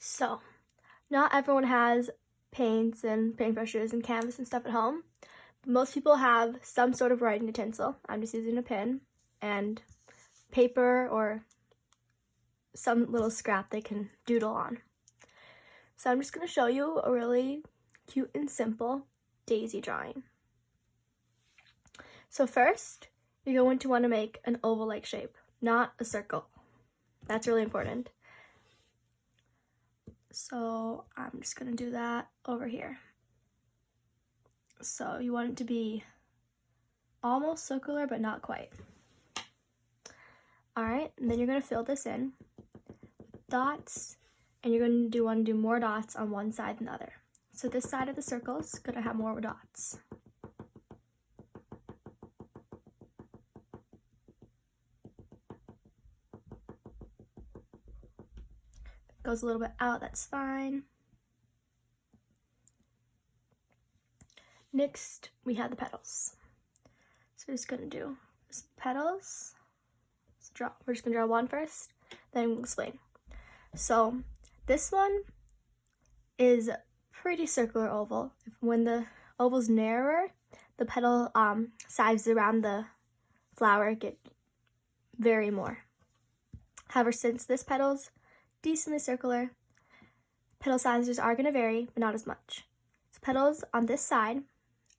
So, not everyone has paints and paintbrushes and canvas and stuff at home, but most people have some sort of writing utensil. I'm just using a pen and paper or some little scrap they can doodle on. So I'm just going to show you a really cute and simple daisy drawing. So first, you're going to want to make an oval-like shape, not a circle. That's really important. So I'm just going to do that over here. So you want it to be almost circular, but not quite. All right, and then you're going to fill this in with dots, and you're going to want to do more dots on one side than the other. So this side of the circle is going to have more dots. If it goes a little bit out, that's fine. Next, we have the petals. So we're just going to do some petals. We're just going to draw one first, then we'll explain. So this one is pretty circular oval. When the oval's narrower, the petal sizes around the flower get vary more. However, since this petal's decently circular, petal sizes are going to vary, but not as much. So petals on this side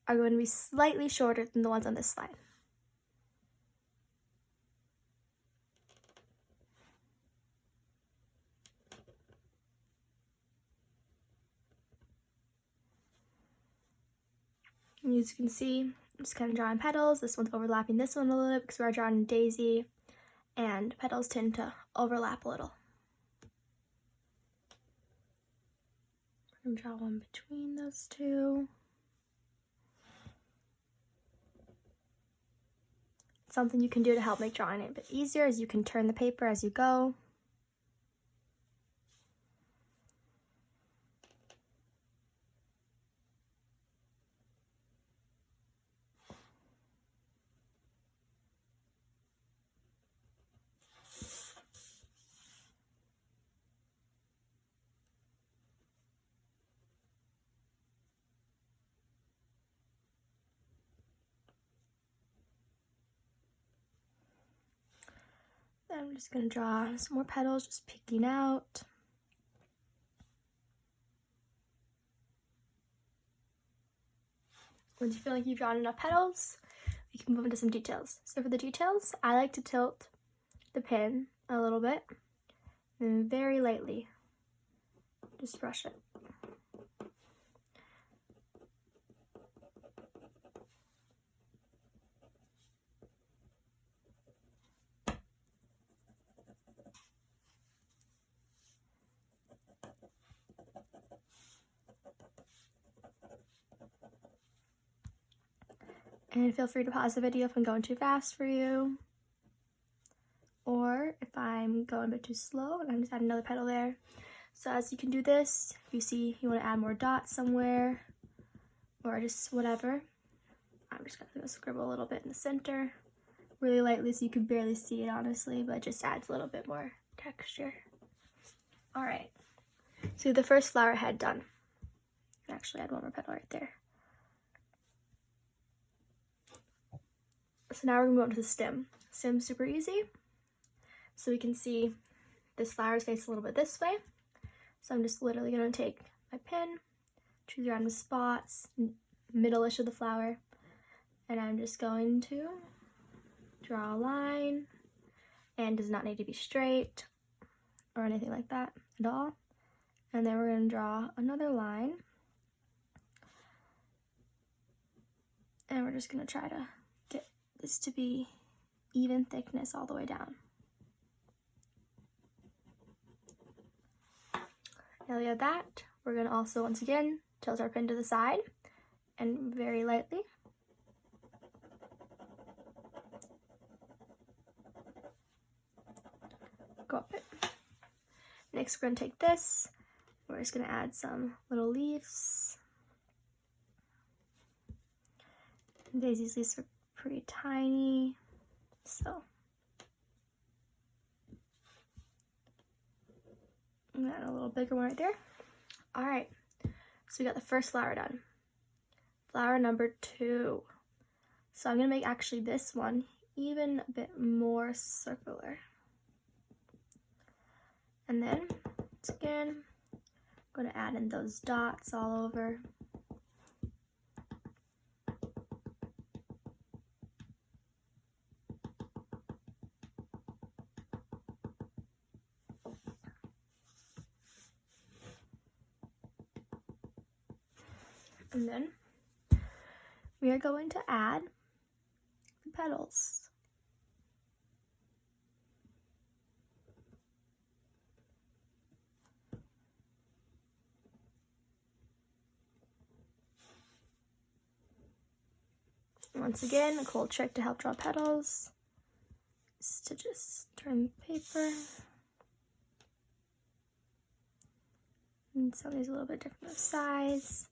are going to be slightly shorter than the ones on this side. And as you can see, I'm just kind of drawing petals. This one's overlapping this one a little bit because we're drawing a daisy, and petals tend to overlap a little. I'm going to draw one between those two. Something you can do to help make drawing it a bit easier is you can turn the paper as you go. I'm just going to draw some more petals just peeking out. Once you feel like you've drawn enough petals, we can move into some details. So for the details, I like to tilt the pen a little bit and very lightly just brush it. And feel free to pause the video if I'm going too fast for you, or if I'm going a bit too slow, and I'm just adding another petal there. So as you can do this, if you see you want to add more dots somewhere, or just whatever, I'm just going to scribble a little bit in the center, really lightly so you can barely see it honestly, but it just adds a little bit more texture. All right, so the first flower head done. Actually add one more petal right there. So now we're going to go into the stem. Stem's super easy. So we can see this flower's face a little bit this way. So I'm just literally going to take my pen, choose random spots, middle-ish of the flower, and I'm just going to draw a line, and does not need to be straight or anything like that at all. And then we're going to draw another line, and we're just going to try to get this to be even thickness all the way down. Now we have that, we're going to also once again tilt our pen to the side and very lightly go up it. Next we're going to take this, we're just going to add some little leaves. Daisy's leaves are pretty tiny, so And then a little bigger one right there. All right, so we got the first flower done. Flower number 2. So I'm gonna make actually this one even a bit more circular. And then, once again, I'm gonna add in those dots all over. And then we are going to add the petals. Once again, a cool trick to help draw petals is to just turn the paper. And some of these are a little bit different of size.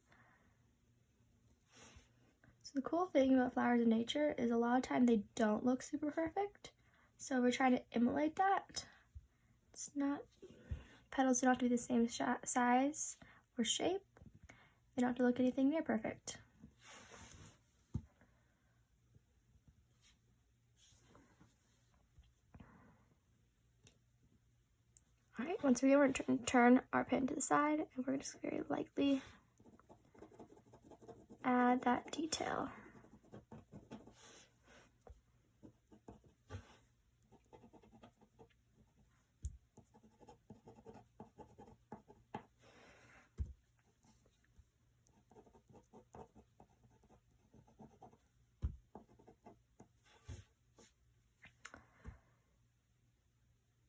So the cool thing about flowers in nature is a lot of time they don't look super perfect. So we're trying to emulate that. It's not, petals don't have to be the same size or shape. They don't have to look anything near perfect. All right, once we're going to turn our pen to the side, and we're just very lightly add that detail.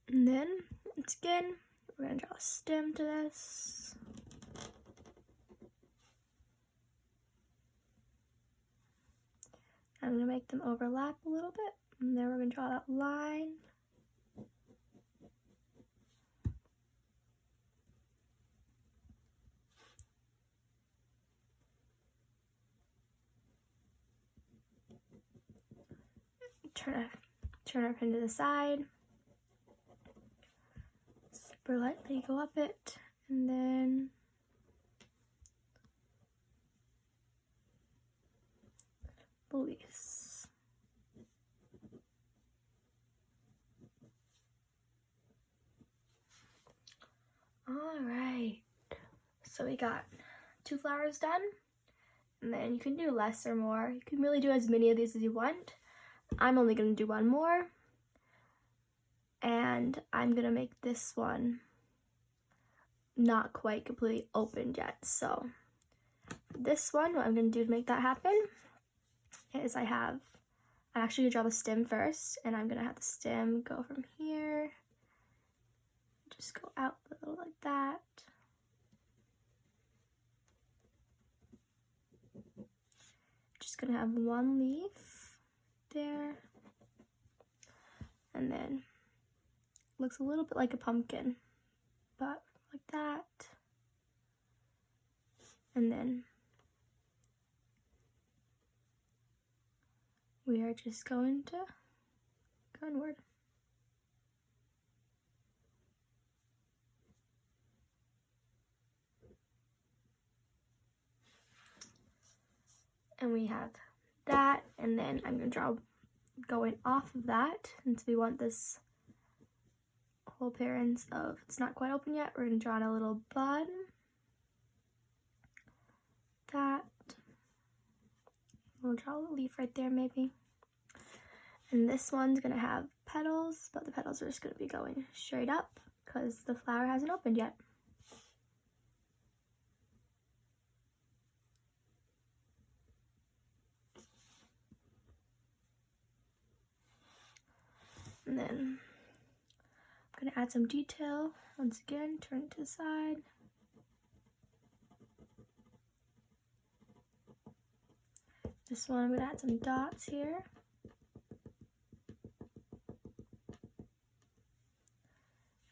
And then, once again, we're going to draw a stem to this. I'm going to make them overlap a little bit, and then we're going to draw that line. Turn our pen to the side. Super lightly go up it, and then release. All right, so we got 2 flowers done, and then you can do less or more. You can really do as many of these as you want. I'm only going to do 1 more, and I'm going to make this one not quite completely opened yet. So this one, what I'm going to do to make that happen is I'm actually going to draw the stem first, and I'm going to have the stem go from here, just go out a little like that. Just going to have 1 leaf there, and then looks a little bit like a pumpkin, but like that. And then we are just going to go inward. And we have that, and then I'm going to draw going off of that, since we want this whole appearance of it's not quite open yet. We're going to draw in a little bud. That. We'll draw a little leaf right there maybe. And this one's going to have petals, but the petals are just going to be going straight up because the flower hasn't opened yet. And then I'm going to add some detail. Once again, turn it to the side. This one I'm going to add some dots here.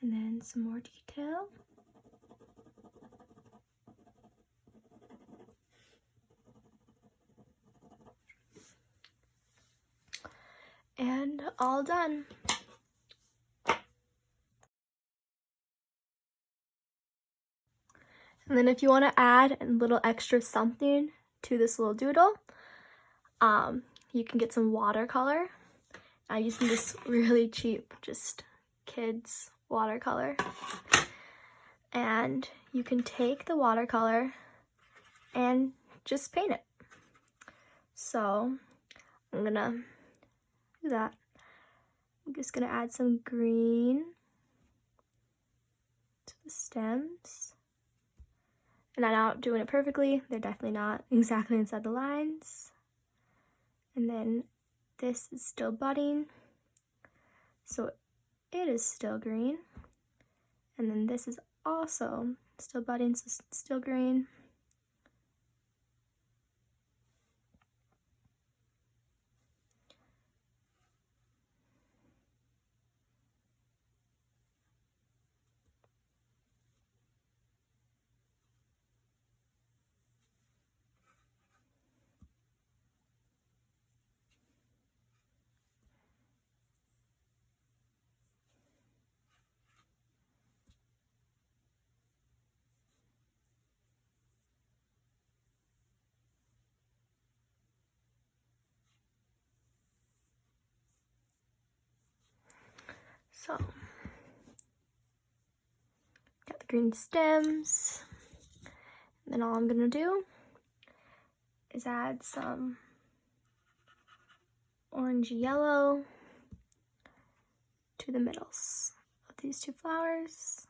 And then some more detail. And all done. And then if you want to add a little extra something to this little doodle, you can get some watercolor. I'm using this really cheap, just kids watercolor. And you can take the watercolor and just paint it. So I'm gonna do that. I'm just gonna add some green to the stems. And I'm not doing it perfectly. They're definitely not exactly inside the lines. And then this is still budding, so it is still green. And then this is also still budding, so it's still green. So, got the green stems. And then all I'm gonna do is add some orange yellow to the middles of these two flowers.